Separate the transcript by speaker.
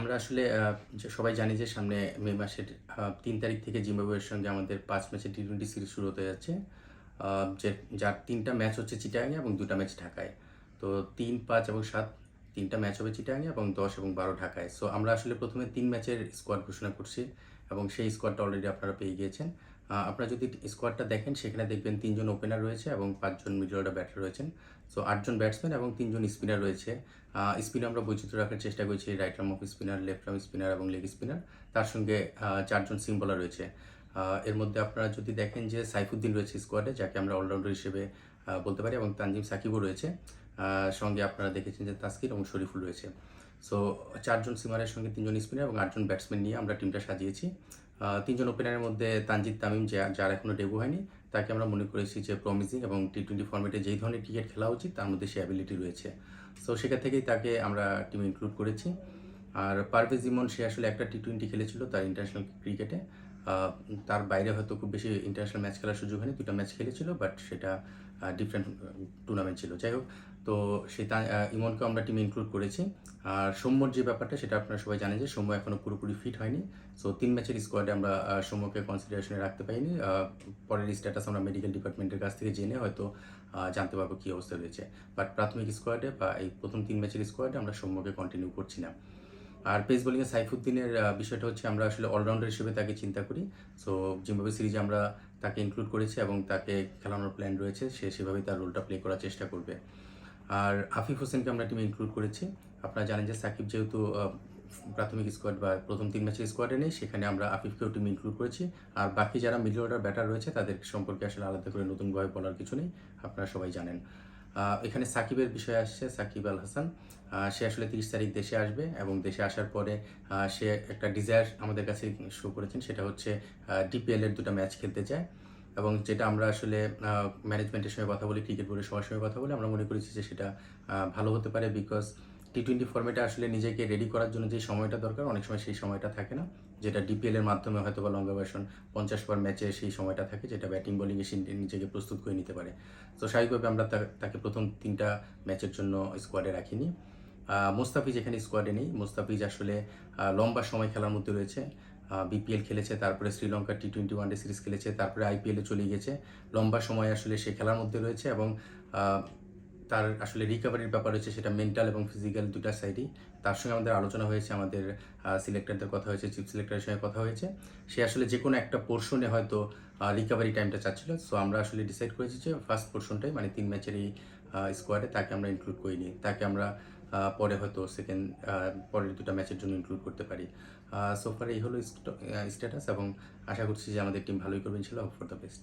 Speaker 1: আমরা আসলে যে সবাই জানি যে সামনে মে মাসের ৩ তারিখ থেকে জিম্বাবুয়ের সঙ্গে আমাদের ৫ ম্যাচের টি-20 সিরিজ শুরু হতে যাচ্ছে। আ যে যার ৩ টা ম্যাচ হচ্ছে চিটাগাংয়ে এবং ২ টা ম্যাচ ঢাকায়। তো ৩, ৫ এবং ৭ ৩ টা ম্যাচ হবে চিটাগাংয়ে এবং ১০ এবং ১২ ঢাকায়। সো আমরা আসলে ১ম এ ৩ ম্যাচের স্কোয়াড ঘোষণা করছি এবং সেই স্কোয়াডটা অলরেডি আপনারা পেয়ে গিয়েছেন। আপনারা যদি স্কোয়াডটা দেখেন সেখানে দেখবেন ৩ জন ওপেনার রয়েছে এবং ৫ জন মিডল অর্ডার ব্যাটার রয়েছেন। সো ৮ জন ব্যাটসম্যান এবং ৩ জন স্পিনার রয়েছে। স্পিনে আমরা বৈচিত্র্য রাখার চেষ্টা করেছি। Right arm off spinner, left arm spinner এবং লেগ স্পিনার। তার সঙ্গে ৪ জন সিম বোলার রয়েছে। এর মধ্যে আপনারা যদি দেখেন যে সাইফুদ্দিন রয়েছে স্কোয়াডে, যাকে আমরা অলরাউন্ডার হিসেবে বলতে পারি, এবং তানজিম সাকিবও রয়েছে। সঙ্গে আপনারা দেখেছেন যে তাসকিন এবং শরীফুল রয়েছে। সো ৪ জন সিমারের সঙ্গে ৩ জন স্পিনার এবং ৮ জন ব্যাটসম্যান নিয়ে আমরা টিমটা সাজিয়েছি। ৩ জন ওপেনারের মধ্যে তানজিদ তামিম, যার এখনও ডেবিউ হয়নি, তাকে আমরা মনে করেছি যে প্রমিজিং এবং টি-20 ফরম্যাটে যেই ধরনের ক্রিকেট খেলা উচিত তার মধ্যে সে অ্যাবিলিটি রয়েছে। সো সেখান থেকেই তাকে আমরা টিমে ইনক্লুড করেছি। আর পারভেজ ইমন, সে আসলে একটা টি-20 খেলেছিল তার ইন্টারন্যাশনাল ক্রিকেটে। তার বাইরে হয়তো খুব বেশি ইন্টারন্যাশনাল ম্যাচ খেলার সুযোগ হয়নি। ২ টা ম্যাচ খেলেছিল, বাট সেটা ডিফারেন্ট টুর্নামেন্ট ছিল। যাই হোক, তো সেই ইমনকেও আমরা টিমে ইনক্লুড করেছি। আর সৌম্যর যে ব্যাপারটা, সেটা আপনারা সবাই জানেন যে সৌম্য এখনও পুরোপুরি ফিট হয়নি। সো ৩ ম্যাচের স্কোয়াডে আমরা সৌম্যকে কনসিডারেশনে রাখতে পারিনি। পরের স্ট্যাটাস আমরা মেডিকেল ডিপার্টমেন্টের কাছ থেকে জেনে হয়তো জানতে পারবো কী অবস্থা রয়েছে। বাট প্রাথমিক স্কোয়াডে বা এই প্রথম ৩ ম্যাচের স্কোয়াডে আমরা সৌম্যকে কন্টিনিউ করছি না। আর পেস বোলিংয়ে সাইফুদ্দিনের বিষয়টা হচ্ছে, আমরা আসলে অলরাউন্ডার হিসেবে তাকে চিন্তা করি। সো জিম্বাবুয়ে সিরিজে আমরা তাকে ইনক্লুড করেছি এবং তাকে খেলানোর প্ল্যান রয়েছে। সে সেভাবেই তার রোলটা প্লে করার চেষ্টা করবে। আর আফিফ হোসেনকে আমরা টিমে ইনক্লুড করেছি। আপনারা জানেন যে সাকিব যেহেতু প্রাথমিক স্কোয়াড বা প্রথম ৩ ম্যাচের স্কোয়াডে নেই, সেখানে আমরা আফিফকেও টিমে ইনক্লুড করেছি। আর বাকি যারা মিডল অর্ডার ব্যাটার রয়েছে তাদের সম্পর্কে আসলে আলাদা করে নতুনভাবে বলার কিছু নেই, আপনারা সবাই জানেন। এখানে সাকিবের বিষয়ে আসছে, সাকিব আল হাসান। সে আসলে ৩০ তারিখ দেশে আসবে এবং দেশে আসার পরে সে একটা ডিজায়ার আমাদের কাছে শো করেছেন, সেটা হচ্ছে ডিপিএলের ২টা ম্যাচ খেলতে চায়। এবং যেটা আমরা আসলে ম্যানেজমেন্টের সঙ্গে কথা বলি, ক্রিকেট বোর্ডের সবার সঙ্গে কথা বলে আমরা মনে করেছি যে সেটা ভালো হতে পারে। বিকজ টি-20 ফর্মেটে আসলে নিজেকে রেডি করার জন্য যে সময়টা দরকার, অনেক সময় সেই সময়টা থাকে না, যেটা ডিপিএলের মাধ্যমে হয়তো বা লঙ্গা ভার্সন ৫০ ওভার ম্যাচে সেই সময়টা থাকে, যেটা ব্যাটিং বোলিংয়ে সে নিজেকে প্রস্তুত করে নিতে পারে। তো স্বাভাবিকভাবে আমরা তাকে প্রথম ৩টা ম্যাচের জন্য স্কোয়াডে রাখিনি। মোস্তাফিজ এখানে স্কোয়াডে নেই। মোস্তাফিজ আসলে লম্বা সময় খেলার মধ্যে রয়েছে। বিপিএল খেলেছে, তারপরে শ্রীলঙ্কা টি-20 ওয়ানডে সিরিজ খেলেছে, তারপরে আইপিএলে চলে গেছে। লম্বা সময় আসলে সে খেলার মধ্যে রয়েছে এবং তার আসলে রিকভারির ব্যাপার রয়েছে, সেটা মেন্টাল এবং ফিজিক্যাল ২টা সাইডই। তার সঙ্গে আমাদের আলোচনা হয়েছে, আমাদের সিলেক্টরদের কথা হয়েছে, চিফ সিলেক্টরের সঙ্গে কথা হয়েছে। সে আসলে যে কোনো একটা পোর্শনে হয়তো রিকভারি টাইমটা চাচ্ছিল। সো আমরা আসলে ডিসাইড করেছি যে ফার্স্ট পোর্শনটাই, মানে ৩ ম্যাচের এই স্কোয়াডে তাকে আমরা ইনক্লুড করিনি। তাকে আমরা পরে হয়তো পরের ২টা ম্যাচের জন্য ইনক্লুড করতে পারি। সো ফার এই হলো স্ট্যাটাস এবং আশা করছি যে আমাদের টিম ভালোই করবে ইনশাআল্লাহ। Hope for the best.